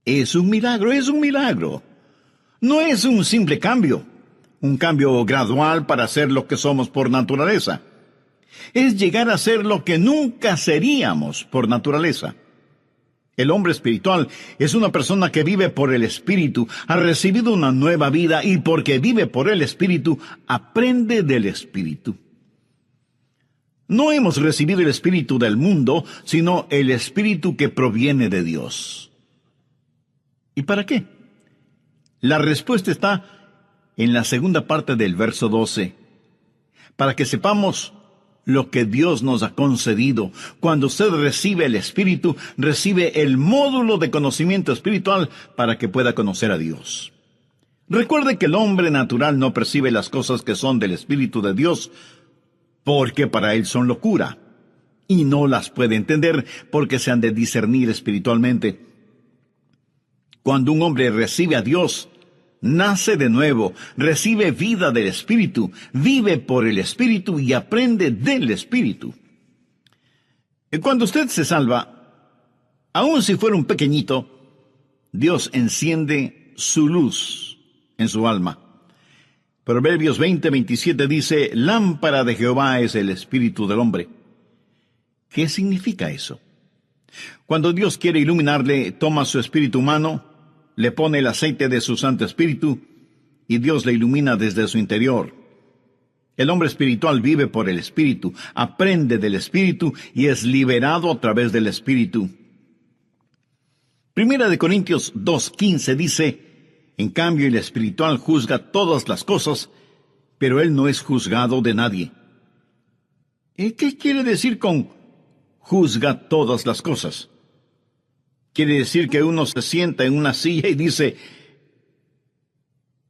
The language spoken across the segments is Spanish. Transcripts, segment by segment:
Es un milagro, es un milagro. No es un simple cambio, un cambio gradual para ser lo que somos por naturaleza. Es llegar a ser lo que nunca seríamos por naturaleza. El hombre espiritual es una persona que vive por el Espíritu, ha recibido una nueva vida y porque vive por el Espíritu, aprende del Espíritu. No hemos recibido el Espíritu del mundo, sino el Espíritu que proviene de Dios. ¿Y para qué? La respuesta está en la segunda parte del verso 12. Para que sepamos lo que Dios nos ha concedido. Cuando usted recibe el Espíritu, recibe el módulo de conocimiento espiritual para que pueda conocer a Dios. Recuerde que el hombre natural no percibe las cosas que son del Espíritu de Dios, porque para él son locura, y no las puede entender porque se han de discernir espiritualmente. Cuando un hombre recibe a Dios, nace de nuevo, recibe vida del Espíritu, vive por el Espíritu y aprende del Espíritu. Y cuando usted se salva, aun si fuera un pequeñito, Dios enciende su luz en su alma. Proverbios 20:27 dice, lámpara de Jehová es el espíritu del hombre. ¿Qué significa eso? Cuando Dios quiere iluminarle, toma su espíritu humano, le pone el aceite de su Santo Espíritu, y Dios le ilumina desde su interior. El hombre espiritual vive por el Espíritu, aprende del Espíritu y es liberado a través del Espíritu. Primera de Corintios 2:15 dice, en cambio el espiritual juzga todas las cosas, pero él no es juzgado de nadie. ¿Qué quiere decir con juzga todas las cosas? Quiere decir que uno se sienta en una silla y dice,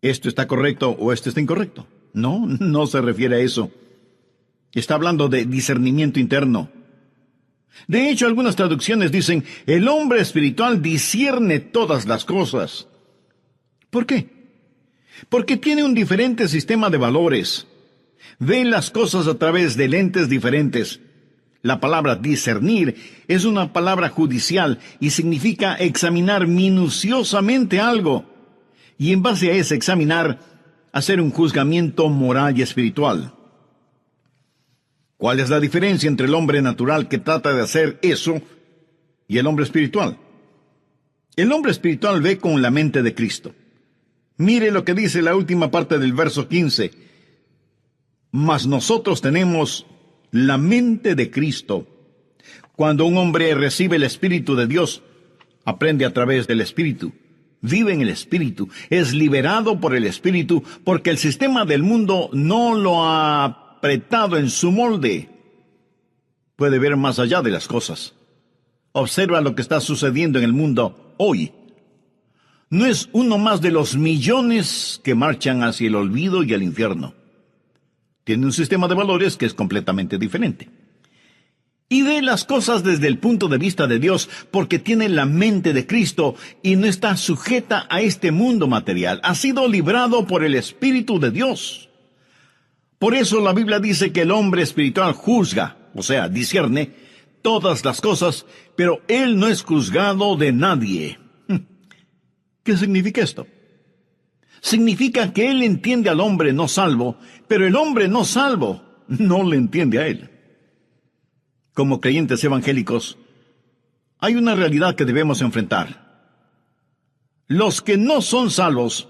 esto está correcto o esto está incorrecto. No, no se refiere a eso. Está hablando de discernimiento interno. De hecho, algunas traducciones dicen, el hombre espiritual discierne todas las cosas. ¿Por qué? Porque tiene un diferente sistema de valores. Ve las cosas a través de lentes diferentes. La palabra discernir es una palabra judicial y significa examinar minuciosamente algo. Y en base a ese examinar, hacer un juzgamiento moral y espiritual. ¿Cuál es la diferencia entre el hombre natural que trata de hacer eso y el hombre espiritual? El hombre espiritual ve con la mente de Cristo. Mire lo que dice la última parte del verso 15. Mas nosotros tenemos la mente de Cristo. Cuando un hombre recibe el Espíritu de Dios, aprende a través del Espíritu, vive en el Espíritu, es liberado por el Espíritu, porque el sistema del mundo no lo ha apretado en su molde. Puede ver más allá de las cosas. Observa lo que está sucediendo en el mundo hoy. No es uno más de los millones que marchan hacia el olvido y el infierno. Tiene un sistema de valores que es completamente diferente. Y ve las cosas desde el punto de vista de Dios, porque tiene la mente de Cristo y no está sujeta a este mundo material. Ha sido librado por el Espíritu de Dios. Por eso la Biblia dice que el hombre espiritual juzga, o sea, discierne todas las cosas, pero él no es juzgado de nadie. ¿Qué significa esto? Significa que él entiende al hombre no salvo, pero el hombre no salvo no le entiende a él. Como creyentes evangélicos, hay una realidad que debemos enfrentar. Los que no son salvos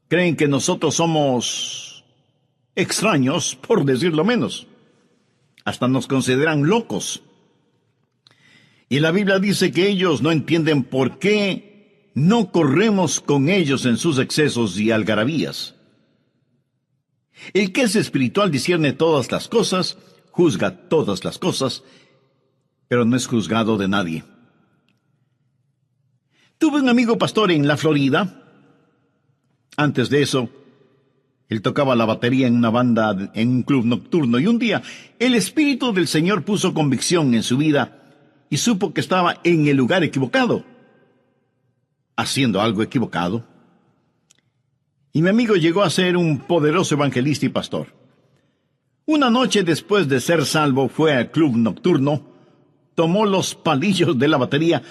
creen que nosotros somos extraños, por decirlo menos. Hasta nos consideran locos. Y la Biblia dice que ellos no entienden por qué no corremos con ellos en sus excesos y algarabías. El que es espiritual discierne todas las cosas, juzga todas las cosas, pero no es juzgado de nadie. Tuve un amigo pastor en la Florida. Antes de eso, él tocaba la batería en una banda, en un club nocturno, y un día el Espíritu del Señor puso convicción en su vida y supo que estaba en el lugar equivocado, haciendo algo equivocado. Y mi amigo llegó a ser un poderoso evangelista y pastor. Una noche después de ser salvo, fue al club nocturno, tomó los palillos de la batería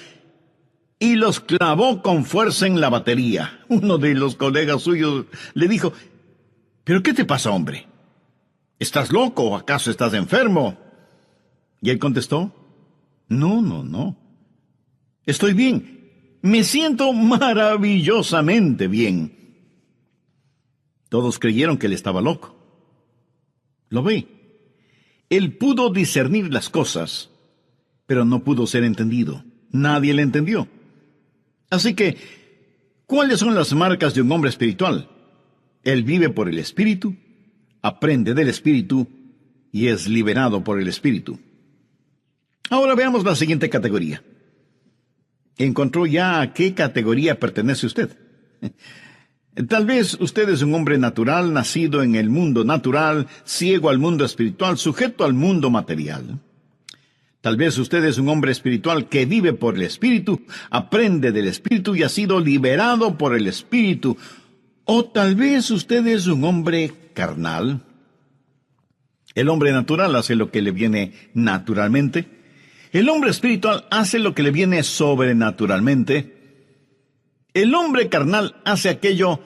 y los clavó con fuerza en la batería. Uno de los colegas suyos le dijo: ¿pero qué te pasa, hombre? ¿Estás loco o acaso estás enfermo? Y él contestó: no, no, no. Estoy bien. Me siento maravillosamente bien. Todos creyeron que él estaba loco. Lo ve. Él pudo discernir las cosas, pero no pudo ser entendido. Nadie le entendió. Así que, ¿cuáles son las marcas de un hombre espiritual? Él vive por el Espíritu, aprende del Espíritu y es liberado por el Espíritu. Ahora veamos la siguiente categoría. ¿Encontró ya a qué categoría pertenece usted? Tal vez usted es un hombre natural, nacido en el mundo natural, ciego al mundo espiritual, sujeto al mundo material. Tal vez usted es un hombre espiritual que vive por el Espíritu, aprende del Espíritu y ha sido liberado por el Espíritu. O tal vez usted es un hombre carnal. El hombre natural hace lo que le viene naturalmente. El hombre espiritual hace lo que le viene sobrenaturalmente. El hombre carnal hace aquello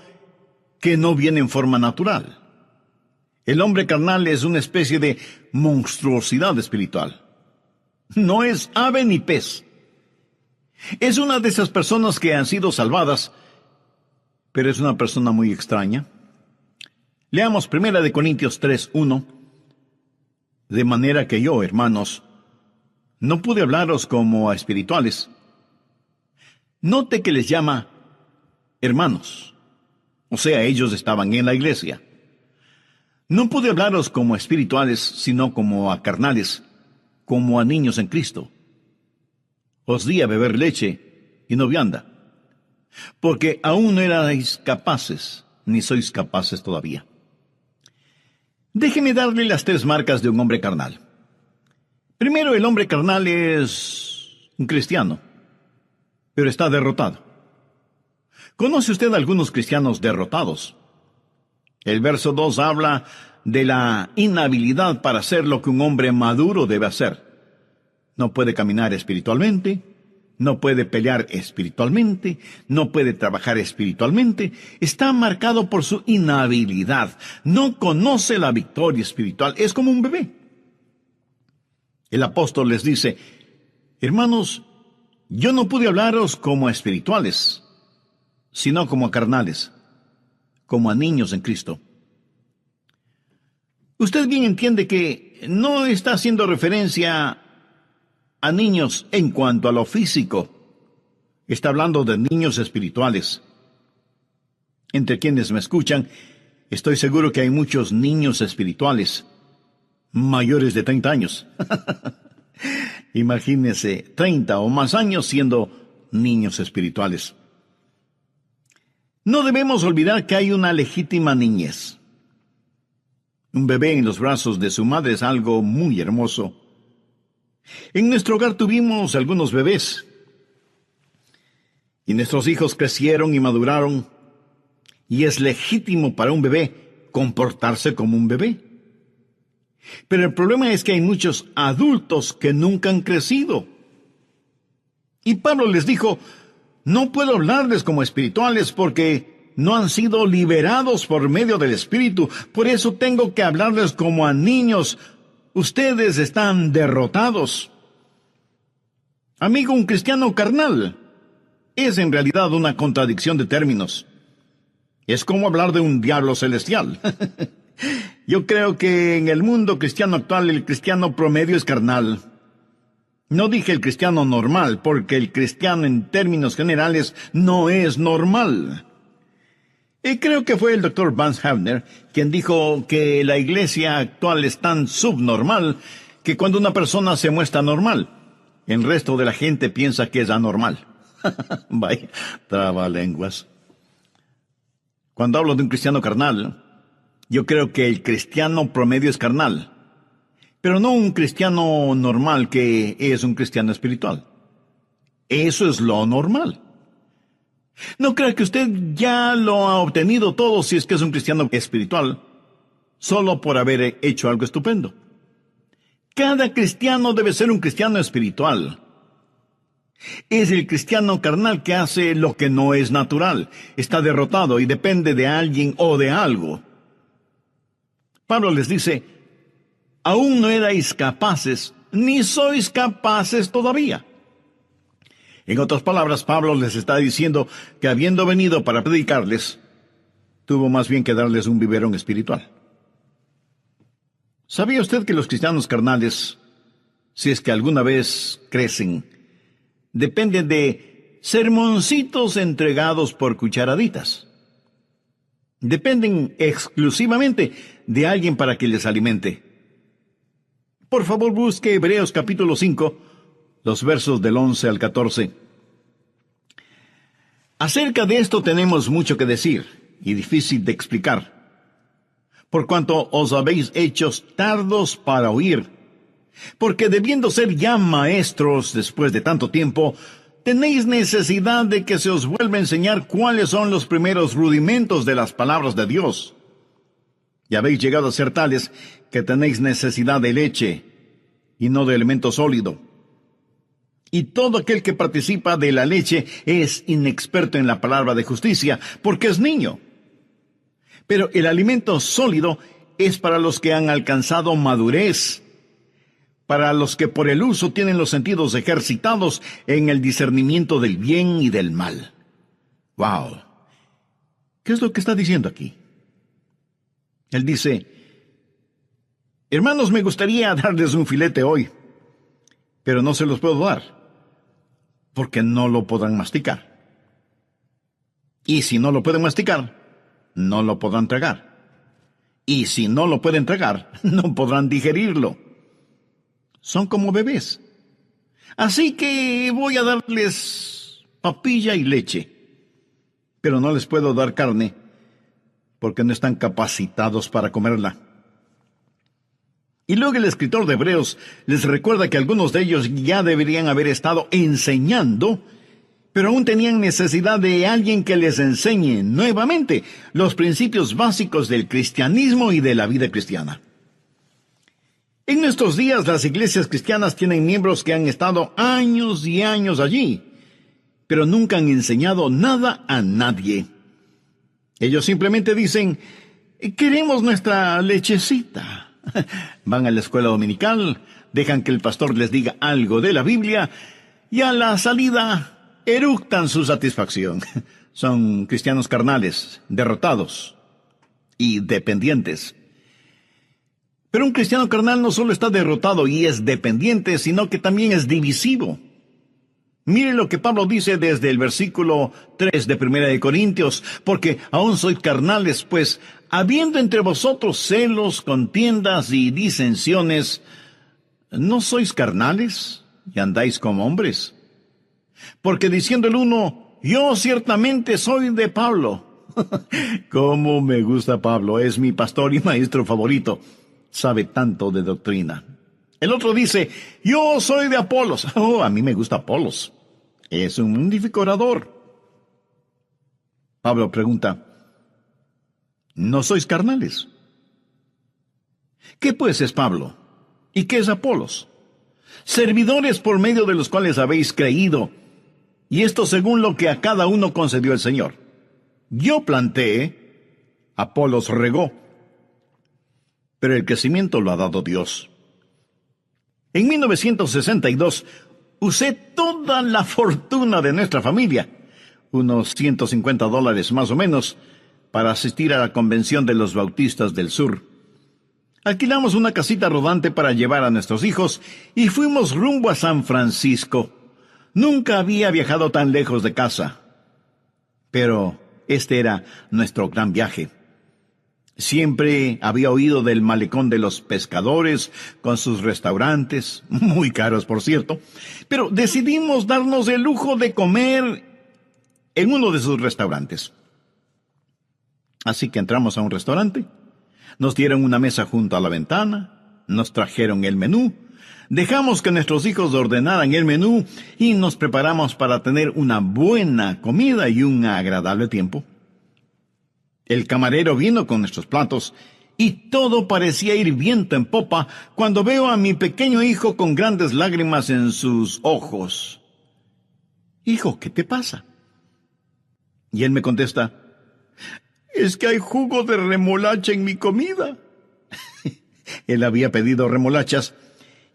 que no viene en forma natural. El hombre carnal es una especie de monstruosidad espiritual. No es ave ni pez. Es una de esas personas que han sido salvadas, pero es una persona muy extraña. Leamos 1 Corintios 3:1. De manera que yo, hermanos, no pude hablaros como a espirituales. Note que les llama hermanos. O sea, ellos estaban en la iglesia. No pude hablaros como a espirituales, sino como a carnales, como a niños en Cristo. Os di a beber leche y no vianda, porque aún no erais capaces, ni sois capaces todavía. Déjeme darle las 3 marcas de un hombre carnal. Primero, el hombre carnal es un cristiano, pero está derrotado. ¿Conoce usted a algunos cristianos derrotados? El verso 2 habla de la inhabilidad para hacer lo que un hombre maduro debe hacer. No puede caminar espiritualmente, no puede pelear espiritualmente, no puede trabajar espiritualmente. Está marcado por su inhabilidad. No conoce la victoria espiritual. Es como un bebé. El apóstol les dice: hermanos, yo no pude hablaros como a espirituales, sino como a carnales, como a niños en Cristo. Usted bien entiende que no está haciendo referencia a niños en cuanto a lo físico. Está hablando de niños espirituales. Entre quienes me escuchan, estoy seguro que hay muchos niños espirituales, mayores de 30 años. Imagínese 30 o más años siendo niños espirituales. No debemos olvidar que hay una legítima niñez. Un bebé en los brazos de su madre es algo muy hermoso. En nuestro hogar tuvimos algunos bebés, y nuestros hijos crecieron y maduraron, y es legítimo para un bebé comportarse como un bebé. Pero el problema es que hay muchos adultos que nunca han crecido. Y Pablo les dijo: no puedo hablarles como espirituales porque no han sido liberados por medio del Espíritu. Por eso tengo que hablarles como a niños. Ustedes están derrotados. Amigo, un cristiano carnal es en realidad una contradicción de términos. Es como hablar de un diablo celestial. Yo creo que en el mundo cristiano actual el cristiano promedio es carnal. No dije el cristiano normal, porque el cristiano en términos generales no es normal. Y creo que fue el Dr. Vance Havner quien dijo que la iglesia actual es tan subnormal que cuando una persona se muestra normal, el resto de la gente piensa que es anormal. Vaya, trabalenguas. Cuando hablo de un cristiano carnal, yo creo que el cristiano promedio es carnal, pero no un cristiano normal que es un cristiano espiritual. Eso es lo normal. No crea que usted ya lo ha obtenido todo si es que es un cristiano espiritual, solo por haber hecho algo estupendo. Cada cristiano debe ser un cristiano espiritual. Es el cristiano carnal que hace lo que no es natural, está derrotado y depende de alguien o de algo. Pablo les dice, aún no erais capaces, ni sois capaces todavía. En otras palabras, Pablo les está diciendo que habiendo venido para predicarles, tuvo más bien que darles un biberón espiritual. ¿Sabía usted que los cristianos carnales, si es que alguna vez crecen, dependen de sermoncitos entregados por cucharaditas? Dependen exclusivamente de alguien para que les alimente. Por favor, busque Hebreos capítulo 5, los versos del 11 al 14. Acerca de esto tenemos mucho que decir y difícil de explicar, por cuanto os habéis hecho tardos para oír, porque debiendo ser ya maestros después de tanto tiempo, tenéis necesidad de que se os vuelva a enseñar cuáles son los primeros rudimentos de las palabras de Dios. Y habéis llegado a ser tales que tenéis necesidad de leche y no de alimento sólido. Y todo aquel que participa de la leche es inexperto en la palabra de justicia, porque es niño. Pero el alimento sólido es para los que han alcanzado madurez, para los que por el uso tienen los sentidos ejercitados en el discernimiento del bien y del mal. ¡Wow! ¿Qué es lo que está diciendo aquí? Él dice, hermanos, me gustaría darles un filete hoy, pero no se los puedo dar, porque no lo podrán masticar. Y si no lo pueden masticar, no lo podrán tragar. Y si no lo pueden tragar, no podrán digerirlo. Son como bebés. Así que voy a darles papilla y leche, pero no les puedo dar carne, porque no están capacitados para comerla. Y luego el escritor de Hebreos les recuerda que algunos de ellos ya deberían haber estado enseñando, pero aún tenían necesidad de alguien que les enseñe nuevamente los principios básicos del cristianismo y de la vida cristiana. En nuestros días las iglesias cristianas tienen miembros que han estado años y años allí, pero nunca han enseñado nada a nadie. Ellos simplemente dicen, queremos nuestra lechecita. Van a la escuela dominical, dejan que el pastor les diga algo de la Biblia y a la salida eructan su satisfacción. Son cristianos carnales, derrotados y dependientes. Pero un cristiano carnal no solo está derrotado y es dependiente, sino que también es divisivo. Mire lo que Pablo dice desde el versículo 3 de 1 de Corintios, porque aún sois carnales, pues, habiendo entre vosotros celos, contiendas y disensiones, ¿no sois carnales y andáis como hombres? Porque diciendo el uno, yo ciertamente soy de Pablo. Cómo me gusta Pablo, es mi pastor y maestro favorito. Sabe tanto de doctrina. El otro dice, yo soy de Apolos. Oh, a mí me gusta Apolos. Es un magnífico orador. Pablo pregunta, ¿no sois carnales? ¿Qué pues es Pablo? ¿Y qué es Apolos? Servidores por medio de los cuales habéis creído, y esto según lo que a cada uno concedió el Señor. Yo planté, Apolos regó, pero el crecimiento lo ha dado Dios. En 1962, usé toda la fortuna de nuestra familia, unos $150 más o menos, para asistir a la convención de los bautistas del sur. Alquilamos una casita rodante para llevar a nuestros hijos y fuimos rumbo a San Francisco. Nunca había viajado tan lejos de casa, pero este era nuestro gran viaje. Siempre había oído del malecón de los pescadores, con sus restaurantes, muy caros por cierto, pero decidimos darnos el lujo de comer en uno de sus restaurantes. Así que entramos a un restaurante, nos dieron una mesa junto a la ventana, nos trajeron el menú, dejamos que nuestros hijos ordenaran el menú y nos preparamos para tener una buena comida y un agradable tiempo. El camarero vino con nuestros platos y todo parecía ir viento en popa cuando veo a mi pequeño hijo con grandes lágrimas en sus ojos. Hijo, ¿qué te pasa? Y él me contesta, es que hay jugo de remolacha en mi comida. Él había pedido remolachas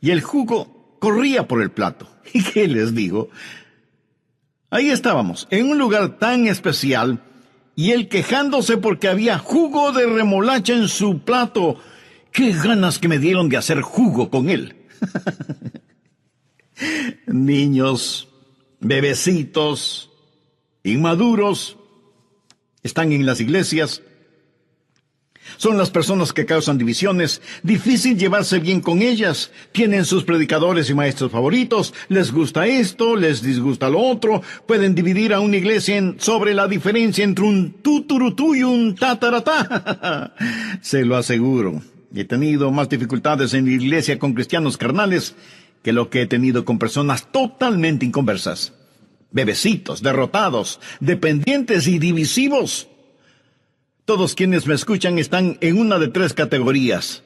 y el jugo corría por el plato. ¿Y qué les digo? Ahí estábamos, en un lugar tan especial, y él quejándose porque había jugo de remolacha en su plato. ¡Qué ganas que me dieron de hacer jugo con él! Niños, bebecitos, inmaduros, están en las iglesias. Son las personas que causan divisiones, difícil llevarse bien con ellas. Tienen sus predicadores y maestros favoritos, les gusta esto, les disgusta lo otro. Pueden dividir a una iglesia sobre la diferencia entre un tuturutú y un tataratá. Se lo aseguro. He tenido más dificultades en la iglesia con cristianos carnales que lo que he tenido con personas totalmente inconversas. Bebecitos, derrotados, dependientes y divisivos. Todos quienes me escuchan están en una de tres categorías.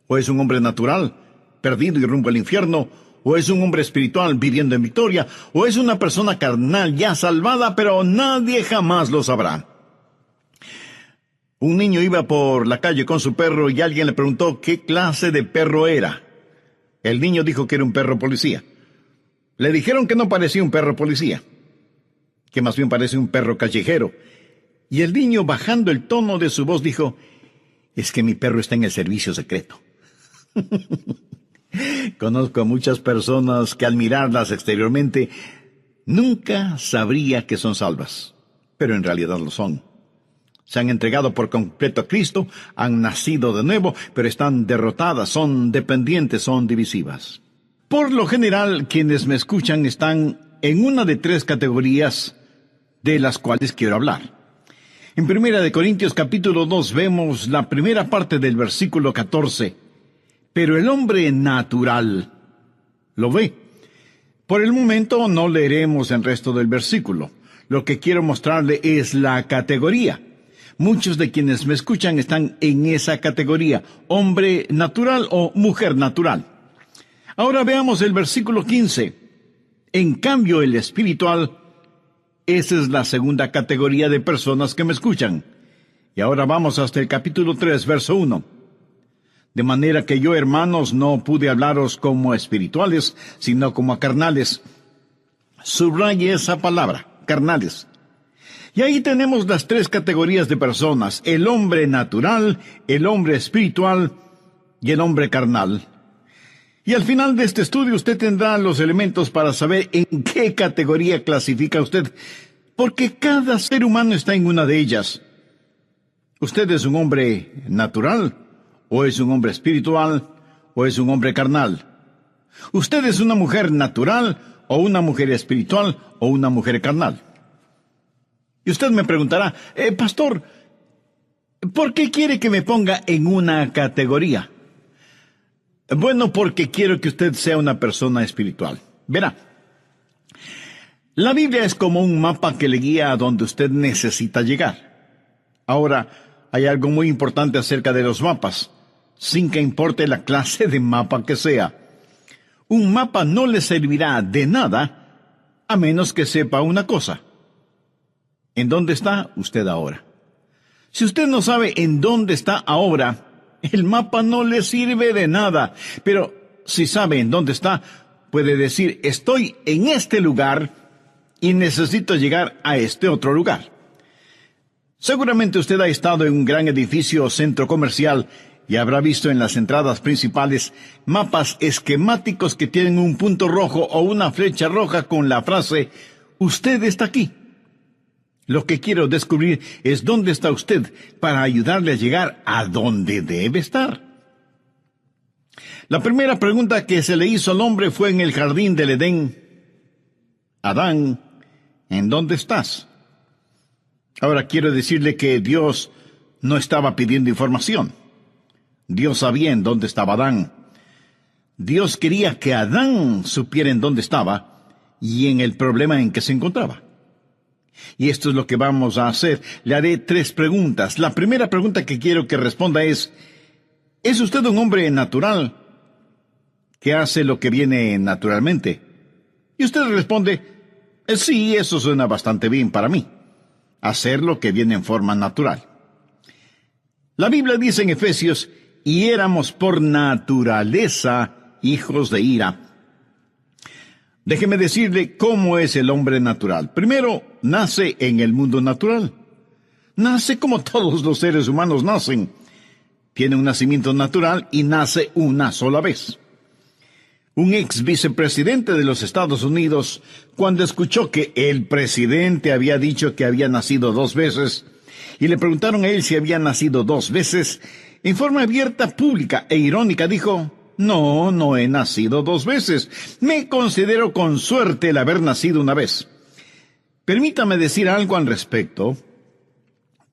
O es un hombre natural, perdido y rumbo al infierno, o es un hombre espiritual viviendo en victoria, o es una persona carnal ya salvada, pero nadie jamás lo sabrá. Un niño iba por la calle con su perro y alguien le preguntó qué clase de perro era. El niño dijo que era un perro policía. Le dijeron que no parecía un perro policía, que más bien parece un perro callejero. Y el niño, bajando el tono de su voz, dijo, es que mi perro está en el servicio secreto. Conozco a muchas personas que al mirarlas exteriormente nunca sabría que son salvas, pero en realidad lo son. Se han entregado por completo a Cristo, han nacido de nuevo, pero están derrotadas, son dependientes, son divisivas. Por lo general, quienes me escuchan están en una de tres categorías de las cuales quiero hablar. En 1 Corintios capítulo 2 vemos la primera parte del versículo 14. Pero el hombre natural lo ve. Por el momento no leeremos el resto del versículo. Lo que quiero mostrarle es la categoría. Muchos de quienes me escuchan están en esa categoría, hombre natural o mujer natural. Ahora veamos el versículo 15. En cambio, el espiritual, esa es la segunda categoría de personas que me escuchan. Y ahora vamos hasta el capítulo 3, verso 1. De manera que yo, hermanos, no pude hablaros como a espirituales, sino como a carnales. Subraye esa palabra, carnales. Y ahí tenemos las tres categorías de personas, el hombre natural, el hombre espiritual y el hombre carnal. Y al final de este estudio usted tendrá los elementos para saber en qué categoría clasifica usted, porque cada ser humano está en una de ellas. ¿Usted es un hombre natural, o es un hombre espiritual, o es un hombre carnal? ¿Usted es una mujer natural, o una mujer espiritual, o una mujer carnal? Y usted me preguntará, pastor, ¿por qué quiere que me ponga en una categoría? Bueno, porque quiero que usted sea una persona espiritual. Verá, la Biblia es como un mapa que le guía a donde usted necesita llegar. Ahora, hay algo muy importante acerca de los mapas, sin que importe la clase de mapa que sea. Un mapa no le servirá de nada a menos que sepa una cosa. ¿En dónde está usted ahora? Si usted no sabe en dónde está ahora, el mapa no le sirve de nada. Pero si sabe en dónde está, puede decir, estoy en este lugar y necesito llegar a este otro lugar. Seguramente usted ha estado en un gran edificio o centro comercial y habrá visto en las entradas principales mapas esquemáticos que tienen un punto rojo o una flecha roja con la frase, usted está aquí. Lo que quiero descubrir es dónde está usted para ayudarle a llegar a donde debe estar. La primera pregunta que se le hizo al hombre fue en el jardín del Edén. Adán, ¿en dónde estás? Ahora quiero decirle que Dios no estaba pidiendo información. Dios sabía en dónde estaba Adán. Dios quería que Adán supiera en dónde estaba y en el problema en que se encontraba. Y esto es lo que vamos a hacer. Le haré 3 preguntas. La primera pregunta que quiero que responda ¿es usted un hombre natural que hace lo que viene naturalmente? Y usted responde, Sí, eso suena bastante bien para mí. Hacer lo que viene en forma natural. La Biblia dice en Efesios, y éramos por naturaleza hijos de ira. Déjeme decirle cómo es el hombre natural. Primero, nace en el mundo natural. Nace como todos los seres humanos nacen. Tiene un nacimiento natural y nace una sola vez. Un ex vicepresidente de los Estados Unidos, cuando escuchó que el presidente había dicho que había nacido 2 veces, y le preguntaron a él si había nacido 2 veces, en forma abierta, pública e irónica dijo, no he nacido 2 veces. Me considero con suerte el haber nacido una vez. Permítame decir algo al respecto.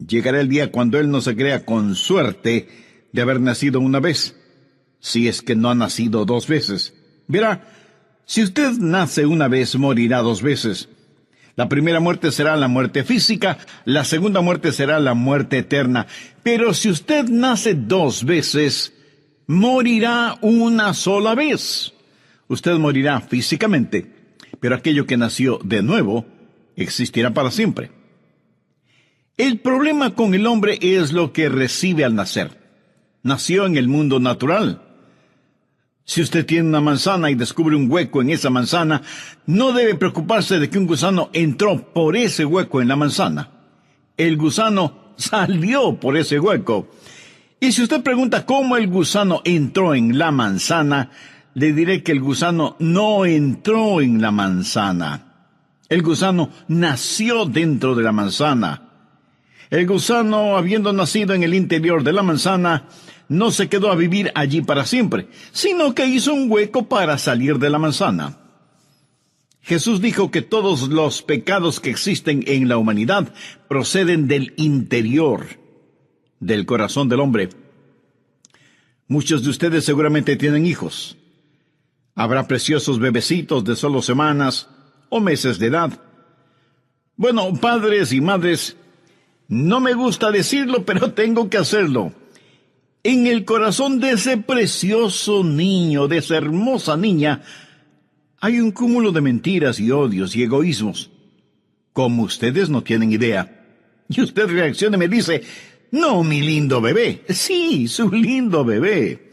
Llegará el día cuando él no se crea con suerte de haber nacido una vez, si es que no ha nacido 2 veces. Verá, si usted nace una vez, morirá 2 veces. La primera muerte será la muerte física, la segunda muerte será la muerte eterna. Pero si usted nace 2 veces, morirá una sola vez. Usted morirá físicamente, pero aquello que nació de nuevo existirá para siempre. El problema con el hombre es lo que recibe al nacer. Nació en el mundo natural. Si usted tiene una manzana y descubre un hueco en esa manzana, no debe preocuparse de que un gusano entró por ese hueco en la manzana. El gusano salió por ese hueco. Y si usted pregunta cómo el gusano entró en la manzana, le diré que el gusano no entró en la manzana. El gusano nació dentro de la manzana. El gusano, habiendo nacido en el interior de la manzana, no se quedó a vivir allí para siempre, sino que hizo un hueco para salir de la manzana. Jesús dijo que todos los pecados que existen en la humanidad proceden del interior, del corazón del hombre. Muchos de ustedes seguramente tienen hijos. Habrá preciosos bebecitos de solo semanas o meses de edad. Bueno, padres y madres, no me gusta decirlo, pero tengo que hacerlo. En el corazón de ese precioso niño, de esa hermosa niña, hay un cúmulo de mentiras y odios y egoísmos, como ustedes no tienen idea. Y usted reacciona y me dice, no, mi lindo bebé. Sí, su lindo bebé.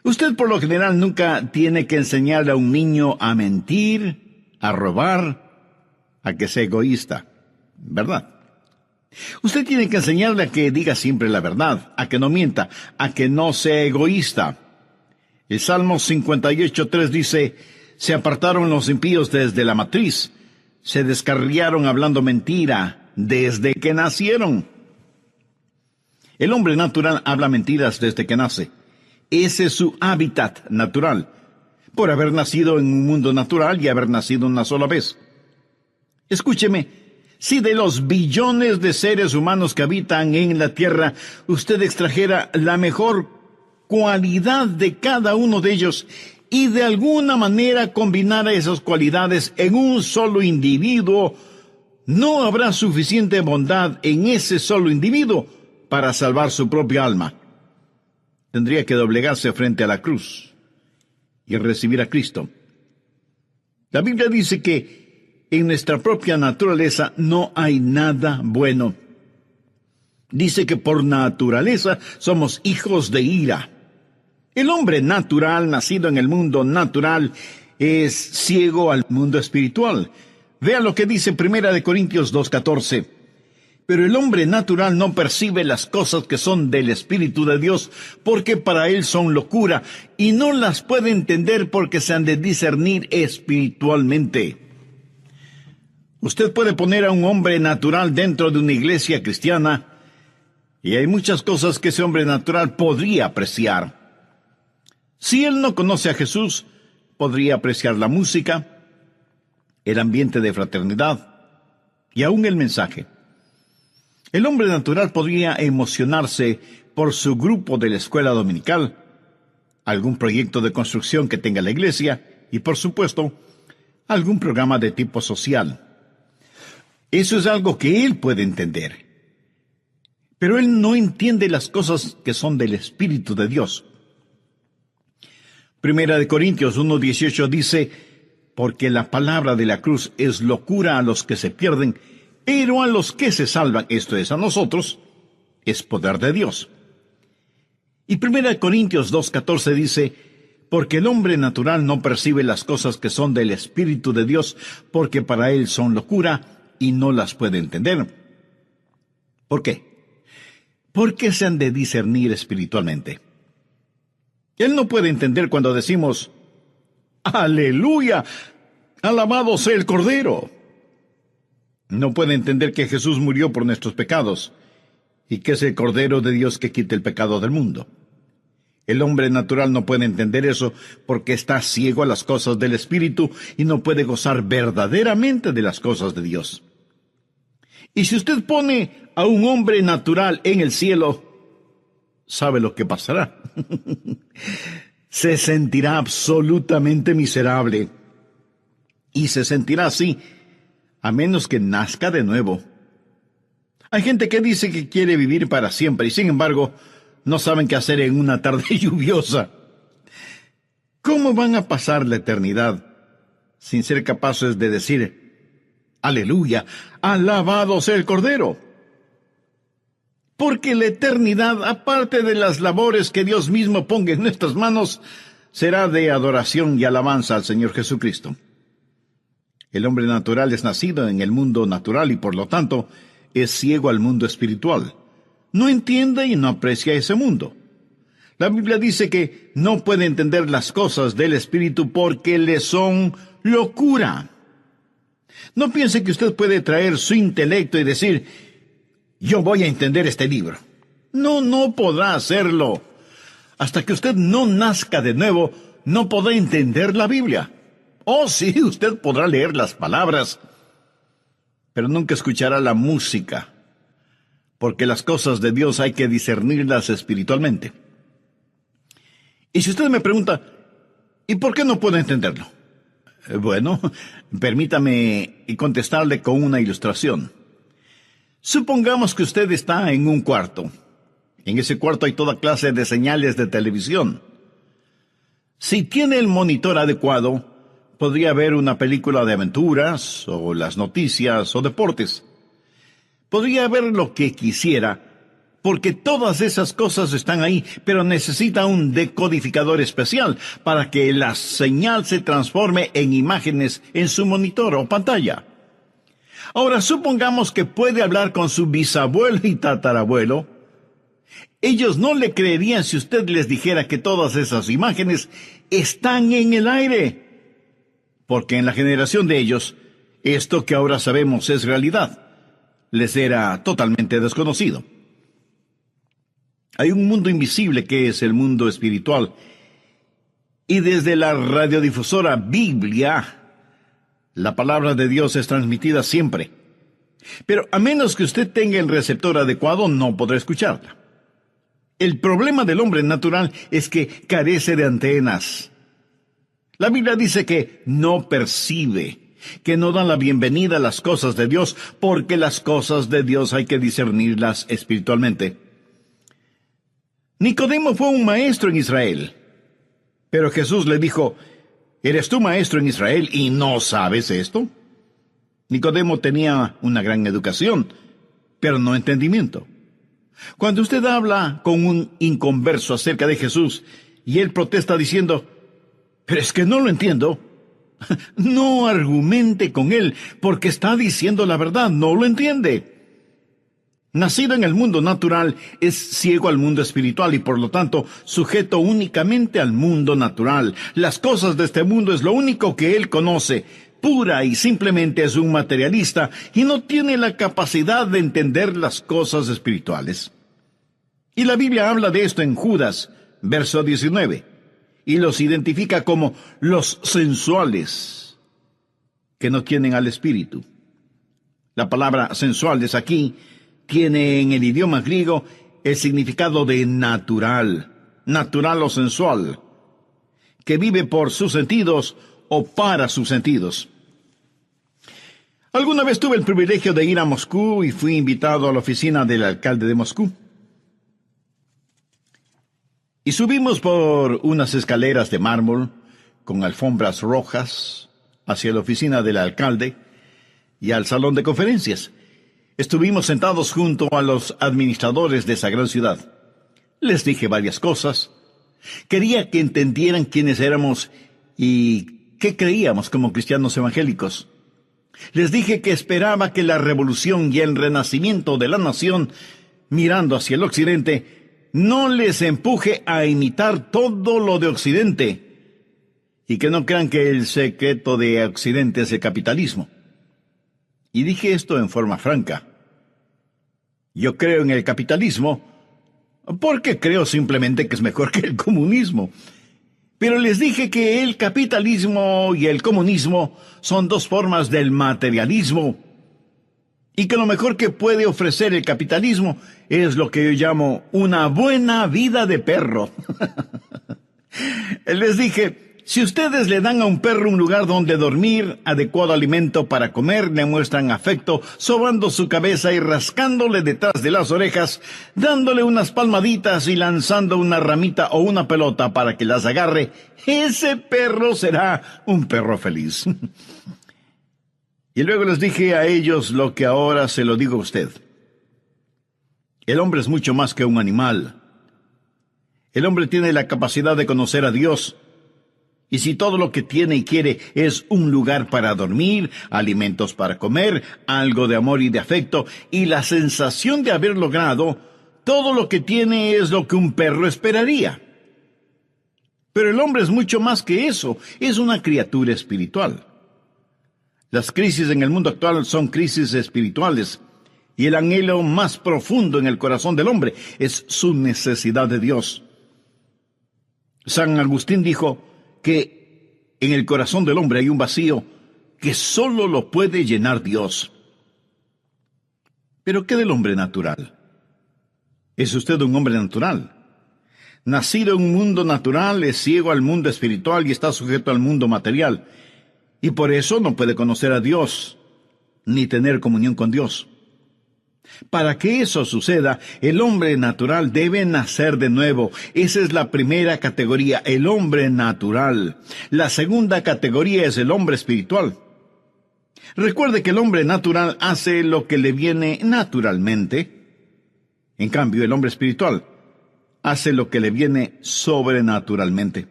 Usted por lo general nunca tiene que enseñarle a un niño a mentir, a robar, a que sea egoísta, ¿verdad? Usted tiene que enseñarle a que diga siempre la verdad, a que no mienta, a que no sea egoísta. El Salmo 58:3 dice, se apartaron los impíos desde la matriz, se descarriaron hablando mentira desde que nacieron. El hombre natural habla mentiras desde que nace. Ese es su hábitat natural, por haber nacido en un mundo natural y haber nacido una sola vez. Escúcheme. Si de los billones de seres humanos que habitan en la Tierra, usted extrajera la mejor cualidad de cada uno de ellos y de alguna manera combinara esas cualidades en un solo individuo, no habrá suficiente bondad en ese solo individuo para salvar su propia alma. Tendría que doblegarse frente a la cruz y recibir a Cristo. La Biblia dice que en nuestra propia naturaleza no hay nada bueno. Dice que por naturaleza somos hijos de ira. El hombre natural, nacido en el mundo natural, es ciego al mundo espiritual. Vea lo que dice 1 Corintios 2:14. Pero el hombre natural no percibe las cosas que son del Espíritu de Dios, porque para él son locura, y no las puede entender porque se han de discernir espiritualmente. Usted puede poner a un hombre natural dentro de una iglesia cristiana y hay muchas cosas que ese hombre natural podría apreciar. Si él no conoce a Jesús, podría apreciar la música, el ambiente de fraternidad y aún el mensaje. El hombre natural podría emocionarse por su grupo de la escuela dominical, algún proyecto de construcción que tenga la iglesia y, por supuesto, algún programa de tipo social. Eso es algo que él puede entender. Pero él no entiende las cosas que son del Espíritu de Dios. 1 Corintios 1:18 dice, porque la palabra de la cruz es locura a los que se pierden, pero a los que se salvan, esto es, a nosotros, es poder de Dios. Y 1 Corintios 2:14 dice, porque el hombre natural no percibe las cosas que son del Espíritu de Dios, porque para él son locura y no las puede entender. ¿Por qué? Porque se han de discernir espiritualmente. Él no puede entender cuando decimos, ¡Aleluya! ¡Alabado sea el Cordero! No puede entender que Jesús murió por nuestros pecados y que es el Cordero de Dios que quita el pecado del mundo. El hombre natural no puede entender eso porque está ciego a las cosas del Espíritu y no puede gozar verdaderamente de las cosas de Dios. Y si usted pone a un hombre natural en el cielo, ¿sabe lo que pasará? Se sentirá absolutamente miserable. Y se sentirá así, a menos que nazca de nuevo. Hay gente que dice que quiere vivir para siempre y sin embargo no saben qué hacer en una tarde lluviosa. ¿Cómo van a pasar la eternidad sin ser capaces de decir, aleluya, alabado sea el Cordero? Porque la eternidad, aparte de las labores que Dios mismo ponga en nuestras manos, será de adoración y alabanza al Señor Jesucristo. El hombre natural es nacido en el mundo natural y por lo tanto es ciego al mundo espiritual. No entiende y no aprecia ese mundo. La Biblia dice que no puede entender las cosas del Espíritu porque le son locura. No piense que usted puede traer su intelecto y decir, yo voy a entender este libro. No podrá hacerlo. Hasta que usted no nazca de nuevo, no podrá entender la Biblia. Oh, sí, usted podrá leer las palabras, pero nunca escuchará la música, porque las cosas de Dios hay que discernirlas espiritualmente. Y si usted me pregunta, ¿y por qué no puedo entenderlo? Bueno, permítame contestarle con una ilustración. Supongamos que usted está en un cuarto. En ese cuarto hay toda clase de señales de televisión. Si tiene el monitor adecuado, podría ver una película de aventuras, o las noticias, o deportes. Podría ver lo que quisiera, porque todas esas cosas están ahí, pero necesita un decodificador especial para que la señal se transforme en imágenes en su monitor o pantalla. Ahora, supongamos que puede hablar con su bisabuelo y tatarabuelo. Ellos no le creerían si usted les dijera que todas esas imágenes están en el aire, porque en la generación de ellos, esto que ahora sabemos es realidad. Les era totalmente desconocido. Hay un mundo invisible que es el mundo espiritual, y desde la radiodifusora Biblia, la palabra de Dios es transmitida siempre. Pero a menos que usted tenga el receptor adecuado, no podrá escucharla. El problema del hombre natural es que carece de antenas. La Biblia dice que no percibe, que no da la bienvenida a las cosas de Dios, porque las cosas de Dios hay que discernirlas espiritualmente. Nicodemo fue un maestro en Israel, pero Jesús le dijo, ¿eres tú maestro en Israel y no sabes esto? Nicodemo tenía una gran educación, pero no entendimiento. Cuando usted habla con un inconverso acerca de Jesús y él protesta diciendo, pero es que no lo entiendo, no argumente con él, porque está diciendo la verdad, no lo entiende. Nacido en el mundo natural, es ciego al mundo espiritual y por lo tanto sujeto únicamente al mundo natural. Las cosas de este mundo es lo único que él conoce. Pura y simplemente es un materialista y no tiene la capacidad de entender las cosas espirituales. Y la Biblia habla de esto en Judas, verso 19, y los identifica como los sensuales, que no tienen al Espíritu. La palabra sensuales aquí tiene en el idioma griego el significado de natural o sensual, que vive por sus sentidos o para sus sentidos. Alguna vez tuve el privilegio de ir a Moscú y fui invitado a la oficina del alcalde de Moscú. Y subimos por unas escaleras de mármol con alfombras rojas, hacia la oficina del alcalde y al salón de conferencias. Estuvimos sentados junto a los administradores de esa gran ciudad. Les dije varias cosas. Quería que entendieran quiénes éramos y qué creíamos como cristianos evangélicos. Les dije que esperaba que la revolución y el renacimiento de la nación, mirando hacia el occidente, no les empuje a imitar todo lo de occidente, y que no crean que el secreto de occidente es el capitalismo. Y dije esto en forma franca. Yo creo en el capitalismo porque creo simplemente que es mejor que el comunismo. Pero les dije que el capitalismo y el comunismo son dos formas del materialismo, y que lo mejor que puede ofrecer el capitalismo es lo que yo llamo una buena vida de perro. Les dije, si ustedes le dan a un perro un lugar donde dormir, adecuado alimento para comer, le muestran afecto, sobando su cabeza y rascándole detrás de las orejas, dándole unas palmaditas y lanzando una ramita o una pelota para que las agarre, ese perro será un perro feliz. Y luego les dije a ellos lo que ahora se lo digo a usted. El hombre es mucho más que un animal. El hombre tiene la capacidad de conocer a Dios. Y si todo lo que tiene y quiere es un lugar para dormir, alimentos para comer, algo de amor y de afecto, y la sensación de haber logrado, todo lo que tiene es lo que un perro esperaría. Pero el hombre es mucho más que eso, es una criatura espiritual. Las crisis en el mundo actual son crisis espirituales, y el anhelo más profundo en el corazón del hombre es su necesidad de Dios. San Agustín dijo que en el corazón del hombre hay un vacío que solo lo puede llenar Dios. ¿Pero qué del hombre natural? ¿Es usted un hombre natural? Nacido en un mundo natural, es ciego al mundo espiritual y está sujeto al mundo material. Y por eso no puede conocer a Dios, ni tener comunión con Dios. Para que eso suceda, el hombre natural debe nacer de nuevo. Esa es la primera categoría, el hombre natural. La segunda categoría es el hombre espiritual. Recuerde que el hombre natural hace lo que le viene naturalmente. En cambio, el hombre espiritual hace lo que le viene sobrenaturalmente.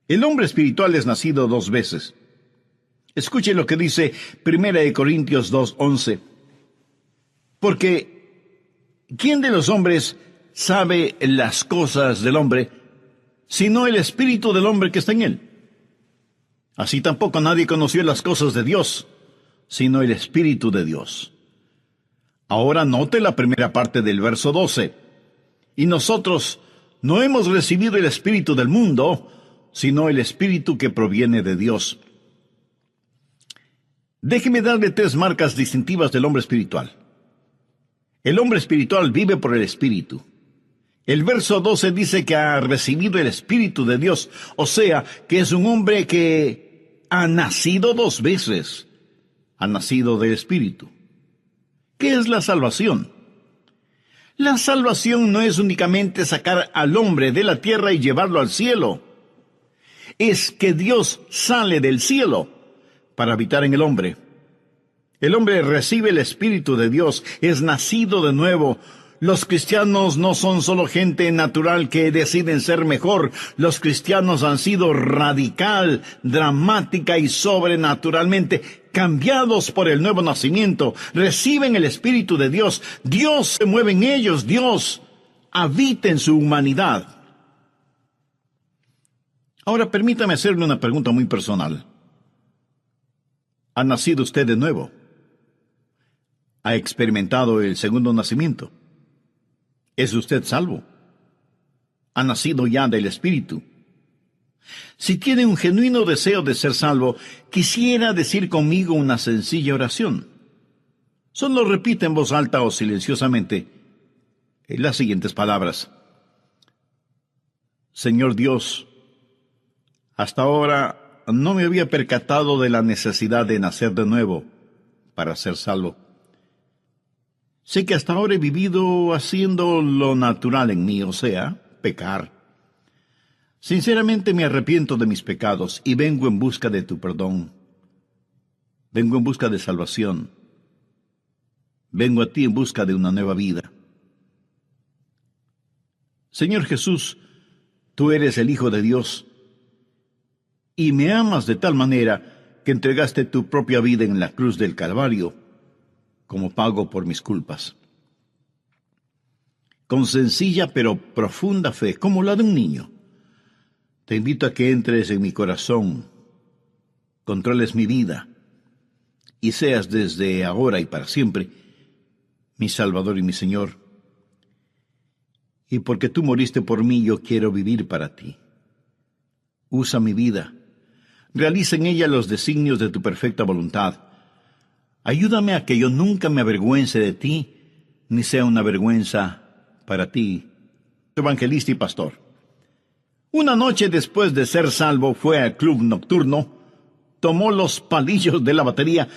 El hombre espiritual es nacido dos veces. Escuche lo que dice 1 Corintios 2:11. Porque, ¿quién de los hombres sabe las cosas del hombre, sino el espíritu del hombre que está en él? Así tampoco nadie conoció las cosas de Dios, sino el espíritu de Dios. Ahora note la primera parte del verso 12. Y nosotros no hemos recibido el espíritu del mundo, sino el espíritu que proviene de Dios. Déjeme darle 3 marcas distintivas del hombre espiritual. El hombre espiritual vive por el Espíritu. El verso 12 dice que ha recibido el Espíritu de Dios, o sea, que es un hombre que ha nacido 2 veces. Ha nacido del Espíritu. ¿Qué es la salvación? La salvación no es únicamente sacar al hombre de la tierra y llevarlo al cielo. Es que Dios sale del cielo para habitar en el hombre. El hombre recibe el Espíritu de Dios, es nacido de nuevo. Los cristianos no son solo gente natural que deciden ser mejor. Los cristianos han sido radical, dramática y sobrenaturalmente cambiados por el nuevo nacimiento. Reciben el Espíritu de Dios. Dios se mueve en ellos. Dios habita en su humanidad. Ahora permítame hacerle una pregunta muy personal. ¿Ha nacido usted de nuevo? ¿Ha experimentado el segundo nacimiento? ¿Es usted salvo? ¿Ha nacido ya del Espíritu? Si tiene un genuino deseo de ser salvo, quisiera decir conmigo una sencilla oración. Solo repite en voz alta o silenciosamente las siguientes palabras. Señor Dios, hasta ahora no me había percatado de la necesidad de nacer de nuevo para ser salvo. Sé que hasta ahora he vivido haciendo lo natural en mí, o sea, pecar. Sinceramente me arrepiento de mis pecados y vengo en busca de tu perdón. Vengo en busca de salvación. Vengo a ti en busca de una nueva vida. Señor Jesús, tú eres el Hijo de Dios y me amas de tal manera que entregaste tu propia vida en la cruz del Calvario como pago por mis culpas. Con sencilla pero profunda fe, como la de un niño, te invito a que entres en mi corazón, controles mi vida y seas desde ahora y para siempre mi Salvador y mi Señor. Y porque tú moriste por mí, yo quiero vivir para ti. Usa mi vida. Realiza en ella los designios de tu perfecta voluntad. Ayúdame a que yo nunca me avergüence de ti, ni sea una vergüenza para ti, evangelista y pastor. Una noche después de ser salvo, fue al club nocturno, tomó los palillos de la batería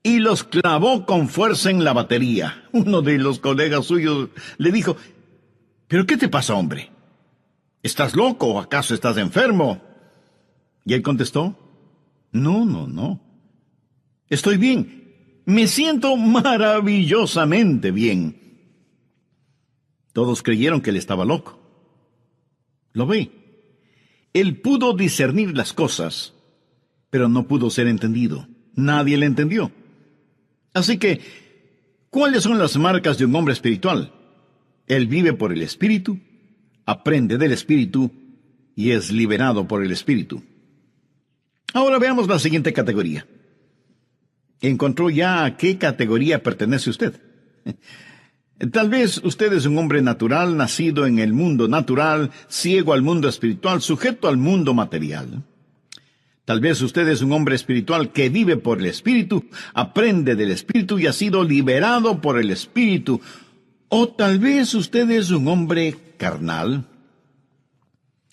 y los clavó con fuerza en la batería. Uno de los colegas suyos le dijo: ¿pero qué te pasa, hombre? ¿Estás loco o acaso estás enfermo? Y él contestó: No. Estoy bien. Me siento maravillosamente bien. Todos creyeron que él estaba loco. Lo ve. Él pudo discernir las cosas, pero no pudo ser entendido. Nadie le entendió. Así que, ¿cuáles son las marcas de un hombre espiritual? Él vive por el Espíritu, aprende del Espíritu y es liberado por el Espíritu. Ahora veamos la siguiente categoría. ¿Encontró ya a qué categoría pertenece usted? Tal vez usted es un hombre natural, nacido en el mundo natural, ciego al mundo espiritual, sujeto al mundo material. Tal vez usted es un hombre espiritual que vive por el Espíritu, aprende del Espíritu y ha sido liberado por el Espíritu. O tal vez usted es un hombre carnal.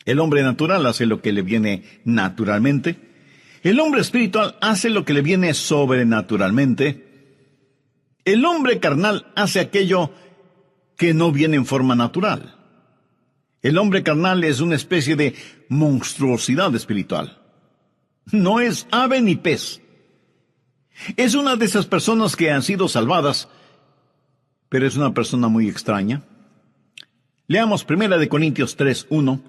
El hombre natural hace lo que le viene naturalmente. El hombre espiritual hace lo que le viene sobrenaturalmente. El hombre carnal hace aquello que no viene en forma natural. El hombre carnal es una especie de monstruosidad espiritual. No es ave ni pez. Es una de esas personas que han sido salvadas, pero es una persona muy extraña. Leamos 1 Corintios 3:1.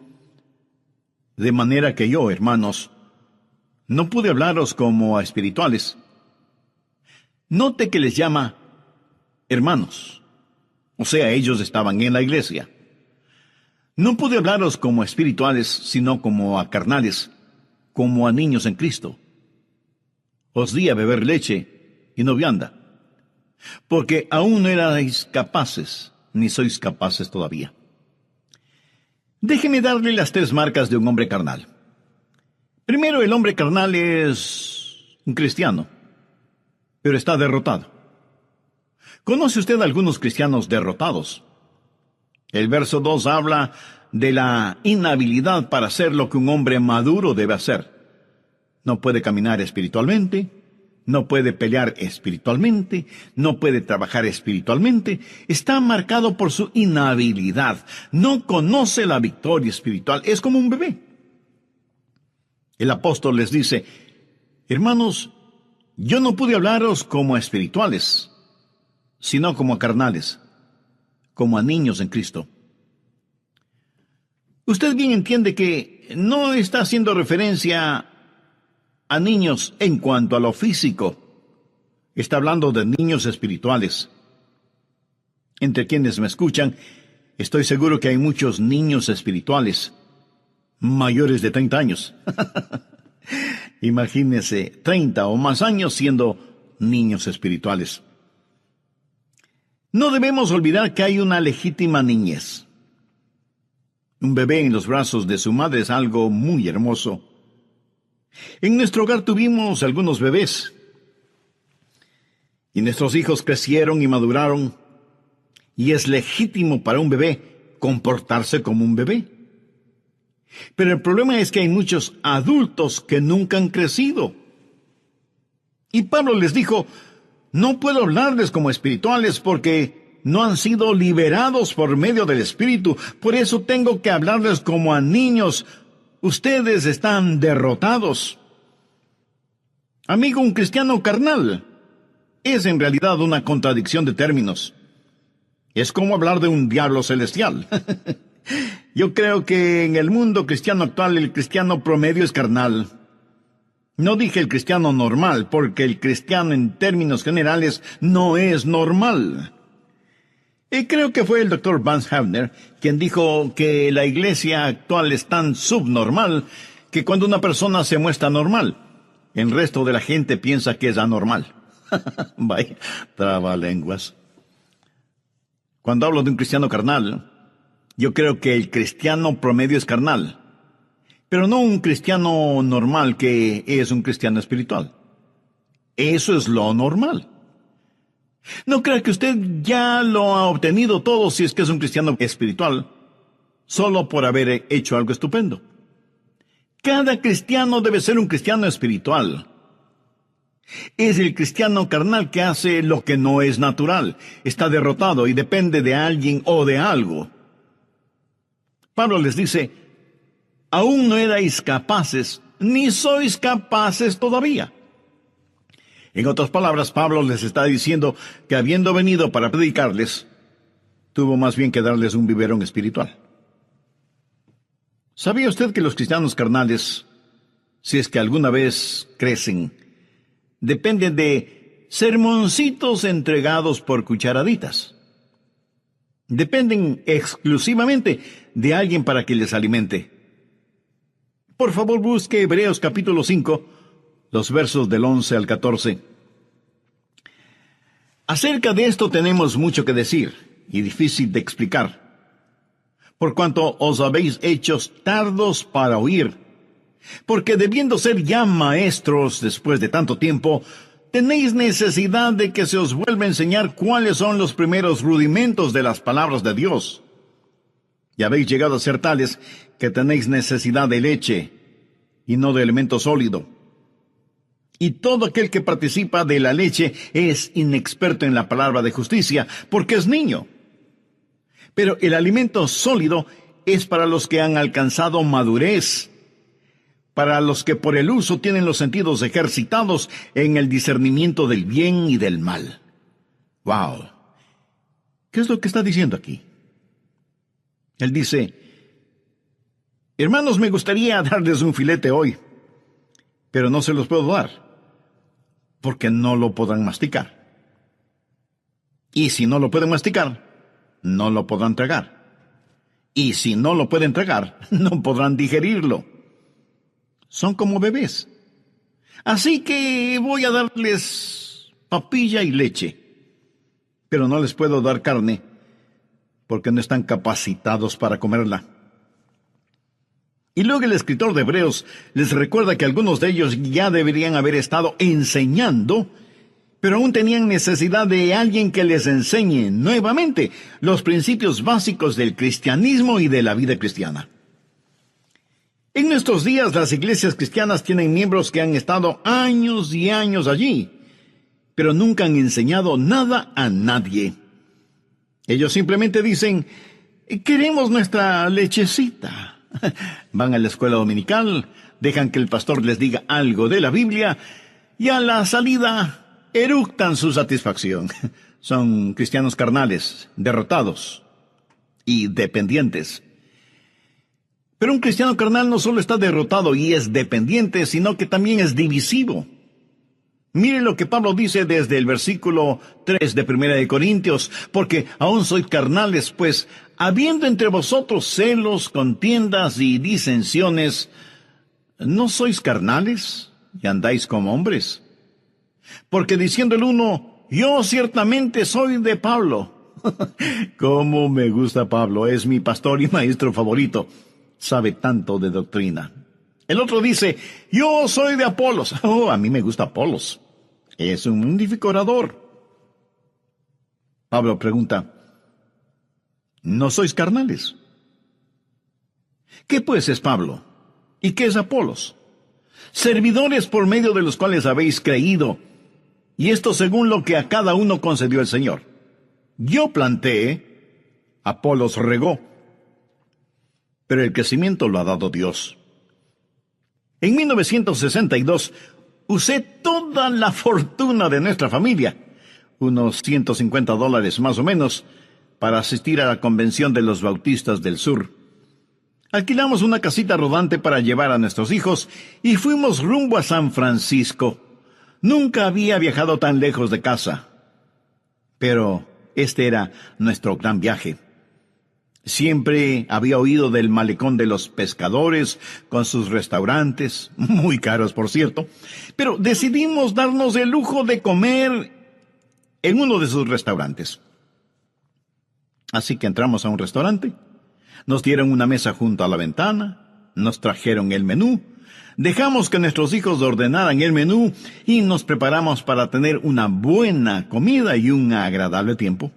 De manera que yo, hermanos, no pude hablaros como a espirituales. Note que les llama hermanos. O sea, ellos estaban en la iglesia. No pude hablaros como a espirituales, sino como a carnales, como a niños en Cristo. Os di a beber leche y no vianda, porque aún no erais capaces, ni sois capaces todavía. Déjeme darle las 3 marcas de un hombre carnal. Primero, el hombre carnal es un cristiano, pero está derrotado. ¿Conoce usted a algunos cristianos derrotados? El verso 2 habla de la inhabilidad para hacer lo que un hombre maduro debe hacer. No puede caminar espiritualmente, no puede pelear espiritualmente, no puede trabajar espiritualmente. Está marcado por su inhabilidad. No conoce la victoria espiritual. Es como un bebé. El apóstol les dice: hermanos, yo no pude hablaros como a espirituales, sino como a carnales, como a niños en Cristo. Usted bien entiende que no está haciendo referencia a niños en cuanto a lo físico. Está hablando de niños espirituales. Entre quienes me escuchan, estoy seguro que hay muchos niños espirituales mayores de 30 años. Imagínese 30 o más años siendo niños espirituales. No debemos olvidar que hay una legítima niñez. Un bebé en los brazos de su madre es algo muy hermoso. En nuestro hogar tuvimos algunos bebés. Y nuestros hijos crecieron y maduraron. Y es legítimo para un bebé comportarse como un bebé. Pero el problema es que hay muchos adultos que nunca han crecido. Y Pablo les dijo: no puedo hablarles como espirituales porque no han sido liberados por medio del Espíritu. Por eso tengo que hablarles como a niños. Ustedes están derrotados. Amigo, un cristiano carnal es en realidad una contradicción de términos. Es como hablar de un diablo celestial. Yo creo que en el mundo cristiano actual el cristiano promedio es carnal. No dije el cristiano normal, porque el cristiano en términos generales no es normal. Y creo que fue el Dr. Vance Havner quien dijo que la iglesia actual es tan subnormal que cuando una persona se muestra normal, el resto de la gente piensa que es anormal. Vaya, trabalenguas. Cuando hablo de un cristiano carnal, yo creo que el cristiano promedio es carnal, pero no un cristiano normal que es un cristiano espiritual. Eso es lo normal. No crea que usted ya lo ha obtenido todo si es que es un cristiano espiritual, solo por haber hecho algo estupendo. Cada cristiano debe ser un cristiano espiritual. Es el cristiano carnal que hace lo que no es natural, está derrotado y depende de alguien o de algo. Pablo les dice, aún no erais capaces, ni sois capaces todavía. En otras palabras, Pablo les está diciendo que habiendo venido para predicarles, tuvo más bien que darles un biberón espiritual. ¿Sabía usted que los cristianos carnales, si es que alguna vez crecen, dependen de sermoncitos entregados por cucharaditas? Dependen exclusivamente de alguien para que les alimente. Por favor, busque Hebreos capítulo 5, los versos del 11 al 14. Acerca de esto tenemos mucho que decir y difícil de explicar, por cuanto os habéis hecho tardos para oír, porque debiendo ser ya maestros después de tanto tiempo, tenéis necesidad de que se os vuelva a enseñar cuáles son los primeros rudimentos de las palabras de Dios. Y habéis llegado a ser tales que tenéis necesidad de leche y no de alimento sólido. Y todo aquel que participa de la leche es inexperto en la palabra de justicia, porque es niño. Pero el alimento sólido es para los que han alcanzado madurez, para los que por el uso tienen los sentidos ejercitados en el discernimiento del bien y del mal. ¡Wow! ¿Qué es lo que está diciendo aquí? Él dice, hermanos, me gustaría darles un filete hoy, pero no se los puedo dar, porque no lo podrán masticar. Y si no lo pueden masticar, no lo podrán tragar. Y si no lo pueden tragar, no podrán digerirlo. Son como bebés. Así que voy a darles papilla y leche, pero no les puedo dar carne, porque no están capacitados para comerla. Y luego el escritor de Hebreos les recuerda que algunos de ellos ya deberían haber estado enseñando, pero aún tenían necesidad de alguien que les enseñe nuevamente los principios básicos del cristianismo y de la vida cristiana. En nuestros días las iglesias cristianas tienen miembros que han estado años y años allí, pero nunca han enseñado nada a nadie. Ellos simplemente dicen, queremos nuestra lechecita. Van a la escuela dominical, dejan que el pastor les diga algo de la Biblia, y a la salida eructan su satisfacción. Son cristianos carnales, derrotados y dependientes. Pero un cristiano carnal no solo está derrotado y es dependiente, sino que también es divisivo. Mire lo que Pablo dice desde el versículo 3 de 1 de Corintios, porque aún sois carnales, pues, habiendo entre vosotros celos, contiendas y disensiones, ¿no sois carnales y andáis como hombres? Porque diciendo el uno, yo ciertamente soy de Pablo. Cómo me gusta Pablo, es mi pastor y maestro favorito. Sabe tanto de doctrina. El otro dice, yo soy de Apolos. Oh, a mí me gusta Apolos. Es un magnífico orador. Pablo pregunta, ¿no sois carnales? ¿Qué pues es Pablo? ¿Y qué es Apolos? Servidores por medio de los cuales habéis creído, y esto según lo que a cada uno concedió el Señor. Yo planté, Apolos regó, pero el crecimiento lo ha dado Dios. En 1962, usé toda la fortuna de nuestra familia, unos $150 más o menos, para asistir a la convención de los Bautistas del Sur. Alquilamos una casita rodante para llevar a nuestros hijos y fuimos rumbo a San Francisco. Nunca había viajado tan lejos de casa, pero este era nuestro gran viaje. Siempre había oído del malecón de los pescadores, con sus restaurantes, muy caros por cierto, pero decidimos darnos el lujo de comer en uno de sus restaurantes. Así que entramos a un restaurante, nos dieron una mesa junto a la ventana, nos trajeron el menú, dejamos que nuestros hijos ordenaran el menú y nos preparamos para tener una buena comida y un agradable tiempo.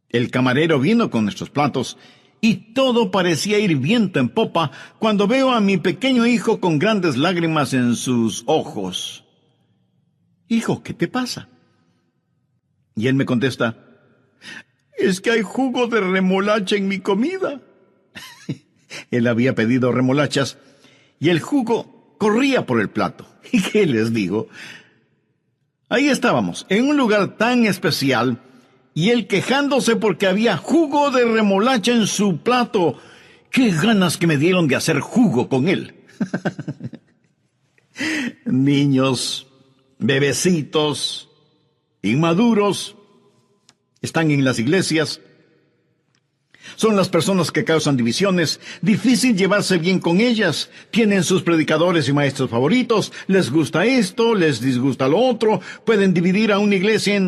El camarero vino con nuestros platos y todo parecía ir viento en popa cuando veo a mi pequeño hijo con grandes lágrimas en sus ojos. «Hijo, ¿qué te pasa?» Y él me contesta, «Es que hay jugo de remolacha en mi comida». Él había pedido remolachas y el jugo corría por el plato. ¿Y qué les digo? Ahí estábamos, en un lugar tan especial, y él quejándose porque había jugo de remolacha en su plato. ¡Qué ganas que me dieron de hacer jugo con él! Niños, bebecitos, inmaduros, están en las iglesias. Son las personas que causan divisiones, difícil llevarse bien con ellas. Tienen sus predicadores y maestros favoritos, les gusta esto, les disgusta lo otro, pueden dividir a una iglesia en...